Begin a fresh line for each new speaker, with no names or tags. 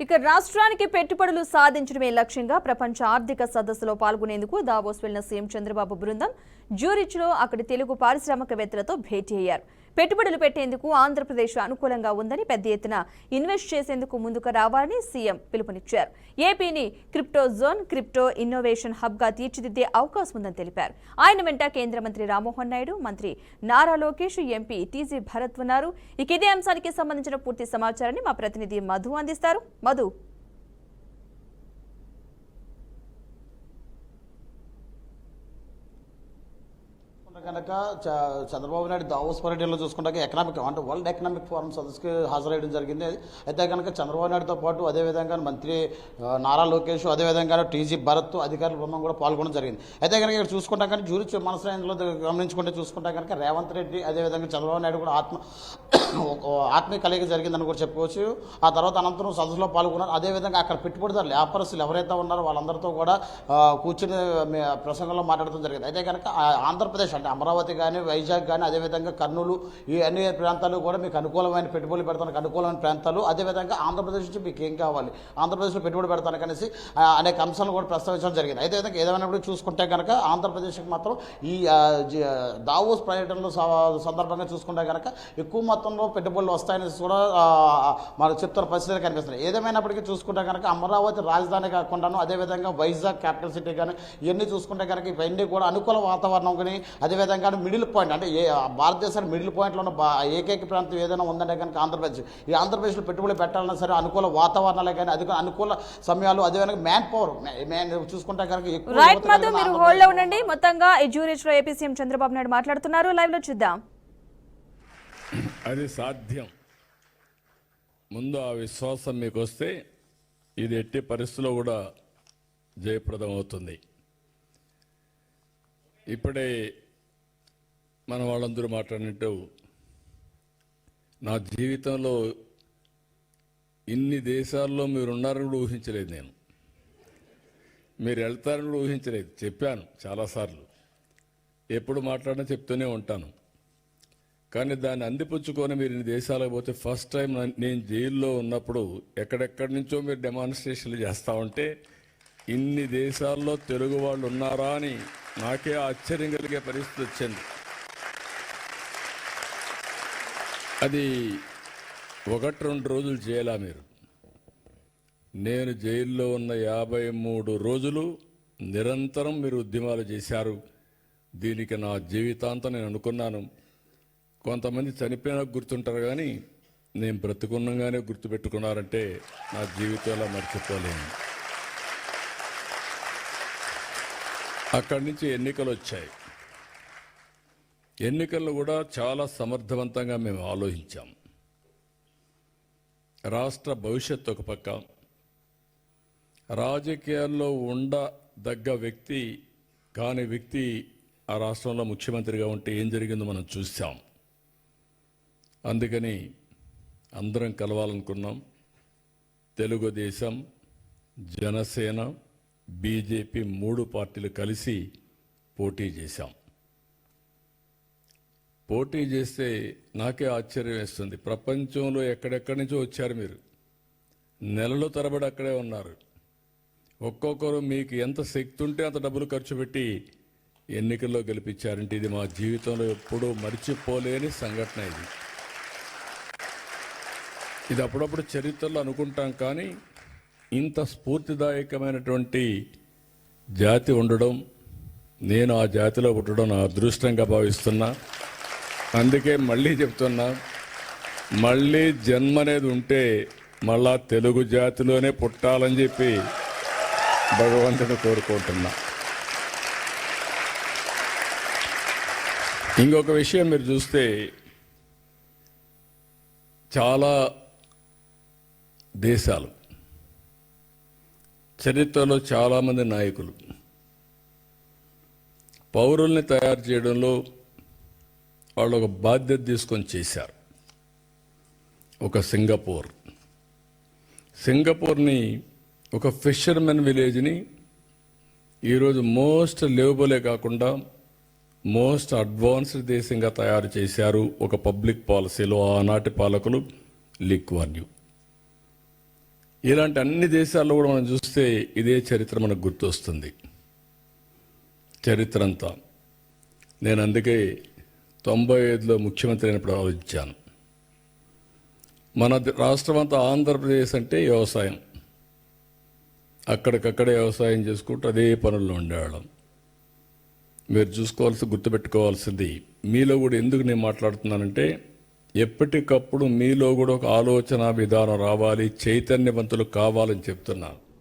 ఇక రాష్ట్రానికి పెట్టుబడులు సాధించడమే లక్ష్యంగా ప్రపంచ ఆర్థిక సదస్సులో పాల్గొనేందుకు దావోస్ వెళ్లిన సీఎం చంద్రబాబు బృందం జ్యూరిచ్లో అక్కడి తెలుగు పారిశ్రామికవేత్తలతో భేటీ అయ్యారు. పెట్టుబడులు పెట్టేందుకు ఆంధ్రప్రదేశ్ అనుకూలంగా ఉందని, పెద్ద ఎత్తున ఇన్వెస్ట్ చేసేందుకు ముందుకు రావాలని సీఎం పిలుపునిచ్చారు. ఏపీని crypto zone, crypto innovation hub గా తీర్చిదిద్దే అవకాశం ఉందని తెలిపారు. ఆయన వెంట కేంద్ర మంత్రి రామ్మోహన్ నాయుడు, మంత్రి నారా లోకేష్, ఎంపీ టీజీ భరత్ ఉన్నారు. ఇక ఇదే అంశానికి సంబంధించిన పూర్తి సమాచారాన్ని మా ప్రతినిధి మధు అందిస్తారు. మధు,
కనుక చంద్రబాబు నాయుడు దావోస్ పర్యటనలో చూసుకుంటే ఎకనామిక్ అంటే వరల్డ్ ఎకనామిక్ ఫోరం సదస్సుకి హాజరయ్యడం జరిగింది. అయితే కనుక చంద్రబాబు నాయుడుతో పాటు అదేవిధంగా మంత్రి నారా లోకేష్, అదేవిధంగా టీజీ భరత్ అధికారుల బృందం కూడా పాల్గొనడం జరిగింది. అయితే కనుక ఇక్కడ చూసుకుంటే కనుక జ్యూరిచ్ మనసులో గమనించుకుంటే చూసుకుంటే కనుక రేవంత్ రెడ్డి అదేవిధంగా చంద్రబాబు నాయుడు కూడా ఆత్మీయ కలయిక జరిగిందని కూడా చెప్పుకోవచ్చు. ఆ తర్వాత అనంతరం సదస్సులో పాల్గొన్నారు. అదేవిధంగా అక్కడ పెట్టుబడిదారులు వ్యాపారస్తులు ఎవరైతే ఉన్నారో వాళ్ళందరితో కూడా కూర్చుని ప్రసంగంలో మాట్లాడడం జరిగింది. అయితే కనుక ఆంధ్రప్రదేశ్ అంటే అమరావతి కానీ, వైజాగ్ కానీ, అదేవిధంగా కర్నూలు, ఈ అన్ని ప్రాంతాలు కూడా మీకు అనుకూలమైన పెట్టుబడులు పెడతానికి అనుకూలమైన ప్రాంతాలు. అదేవిధంగా ఆంధ్రప్రదేశ్ నుంచి మీకు ఏం కావాలి, ఆంధ్రప్రదేశ్లో పెట్టుబడి పెడతానికి అనేసి అనేక అంశాలు కూడా ప్రస్తావించడం జరిగింది. అయితే విధంగా ఏదేమైనప్పుడు చూసుకుంటే కనుక ఆంధ్రప్రదేశ్కి మాత్రం ఈ దావోస్ పర్యటనలో సందర్భంగా చూసుకుంటే కనుక ఎక్కువ మొత్తంలో పెట్టుబడులు వస్తాయనేసి కూడా మనకు చెప్తున్న పరిస్థితులు కనిపిస్తున్నాయి. ఏదేమైనప్పటికీ చూసుకుంటే కనుక అమరావతి రాజధాని కాకుండాను, అదేవిధంగా వైజాగ్ క్యాపిటల్ సిటీ కానీ ఇవన్నీ చూసుకుంటే కనుక ఇవన్నీ కూడా అనుకూల వాతావరణం కానీ, అదేవిధంగా మిడిల్ పాయింట్ అంటే భారతదేశానికి మిడిల్ పాయింట్లో ఉన్న ఏకైక ప్రాంతం ఏదైనా ఉందంటే కనుక ఆంధ్రప్రదేశ్. ఈ ఆంధ్రప్రదేశ్లో పెట్టుబడి పెట్టాలన్నా సరే అనుకూల వాతావరణాలే కానీ, అది అనుకూల సమయాలు, అదేవిధంగా మ్యాన్ పవర్ చూసుకుంటే కనుక
ఉండండి. మొత్తంగా జ్యూరిచ్ లో ఏపీ సీఎం చంద్రబాబు నాయుడు మాట్లాడుతున్నారు. లైవ్ లో చూద్దాం.
అది సాధ్యం. ముందు ఆ విశ్వాసం మీకు వస్తే ఇది ఎట్టి పరిస్థితుల్లో కూడా జయప్రదం అవుతుంది. ఇప్పుడే మన వాళ్ళందరూ మాట్లాడినట్టు నా జీవితంలో ఇన్ని దేశాల్లో మీరున్నారని కూడా ఊహించలేదు. నేను మీరు వెళ్తారని కూడా ఊహించలేదు. చెప్పాను చాలాసార్లు, ఎప్పుడు మాట్లాడినా చెప్తూనే ఉంటాను. కానీ దాన్ని అందిపుచ్చుకొని మీరు ఇన్ని దేశాలకు పోతే ఫస్ట్ టైం నేను జైల్లో ఉన్నప్పుడు ఎక్కడెక్కడి నుంచో మీరు డెమాన్స్ట్రేషన్లు చేస్తూ ఉంటే ఇన్ని దేశాల్లో తెలుగు వాళ్ళు ఉన్నారా అని నాకే ఆశ్చర్యం కలిగే పరిస్థితి వచ్చింది. అది 1-2 రోజులు చేయాలా మీరు? నేను జైల్లో ఉన్న 53 రోజులు నిరంతరం మీరు ఉద్యమాలు చేశారు. దీనికి నా జీవితాంతం నేను అనుకున్నాను. కొంతమంది చనిపోయినా గుర్తుంటారు, కానీ నేను బ్రతుకున్నగానే గుర్తుపెట్టుకున్నారంటే నా జీవితంలో మర్చిపోలేను. అక్కడి నుంచి ఎన్నికలు వచ్చాయి. ఎన్నికల్లో కూడా చాలా సమర్థవంతంగా మేము ఆలోచించాం. రాష్ట్ర భవిష్యత్తు ఒక పక్క, రాజకీయాల్లో ఉండదగ్గ వ్యక్తి కాని వ్యక్తి ఆ రాష్ట్రంలో ముఖ్యమంత్రిగా ఉంటే ఏం జరిగిందో మనం చూసాం. అందుకని అందరం కలవాలనుకున్నాం. తెలుగుదేశం, జనసేన, బీజేపీ 3 పార్టీలు కలిసి పోటీ చేశాం. పోటీ చేస్తే నాకే ఆశ్చర్యం వేస్తుంది. ప్రపంచంలో ఎక్కడెక్కడి నుంచో వచ్చారు మీరు, నెలల తరబడి అక్కడే ఉన్నారు. ఒక్కొక్కరు మీకు ఎంత శక్తి ఉంటే అంత డబ్బులు ఖర్చు పెట్టి ఎన్నికల్లో గెలిపించారంటే ఇది మా జీవితంలో ఎప్పుడూ మర్చిపోలేని సంఘటన. ఇది అప్పుడప్పుడు చరిత్రలో అనుకుంటాం, కానీ ఇంత స్ఫూర్తిదాయకమైనటువంటి జాతి ఉండడం, నేను ఆ జాతిలో పుట్టడం నా అదృష్టంగా భావిస్తున్నా. అందుకే మళ్ళీ చెప్తున్నా, మళ్ళీ జన్మ అనేది ఉంటే మళ్ళా తెలుగు జాతిలోనే పుట్టాలని చెప్పి భగవంతుని కోరుకుంటున్నా. ఇంకొక విషయం మీరు చూస్తే, చాలా దేశాలు చరిత్రలో చాలామంది నాయకులు పౌరుల్ని తయారు చేయడంలో వాళ్ళు ఒక బాధ్యత తీసుకొని చేశారు. ఒక సింగపూర్ని ఒక ఫిషర్మెన్ విలేజ్ని ఈరోజు మోస్ట్ లివబులే కాకుండా మోస్ట్ అడ్వాన్స్డ్ దేశంగా తయారు చేశారు. ఒక పబ్లిక్ పాలసీలో ఆనాటి పాలకులు లీ కువాన్ యూ. ఇలాంటి అన్ని దేశాల్లో కూడా మనం చూస్తే ఇదే చరిత్ర మనకు గుర్తొస్తుంది. చరిత్ర అంతా నేను అందుకే 95లో ముఖ్యమంత్రి అయినప్పుడు ఆలోచించాను. మన రాష్ట్రం అంతా ఆంధ్రప్రదేశ్ అంటే వ్యవసాయం, అక్కడికక్కడే వ్యవసాయం చేసుకుంటూ అదే పనుల్లో ఉండేవాళ్ళం. మీరు గుర్తుపెట్టుకోవాల్సింది, మీలో కూడా ఎందుకు నేను మాట్లాడుతున్నానంటే ఎప్పటికప్పుడు మీలో కూడా ఒక ఆలోచన విధానం రావాలి, చైతన్యవంతులు కావాలని చెప్తున్నాను.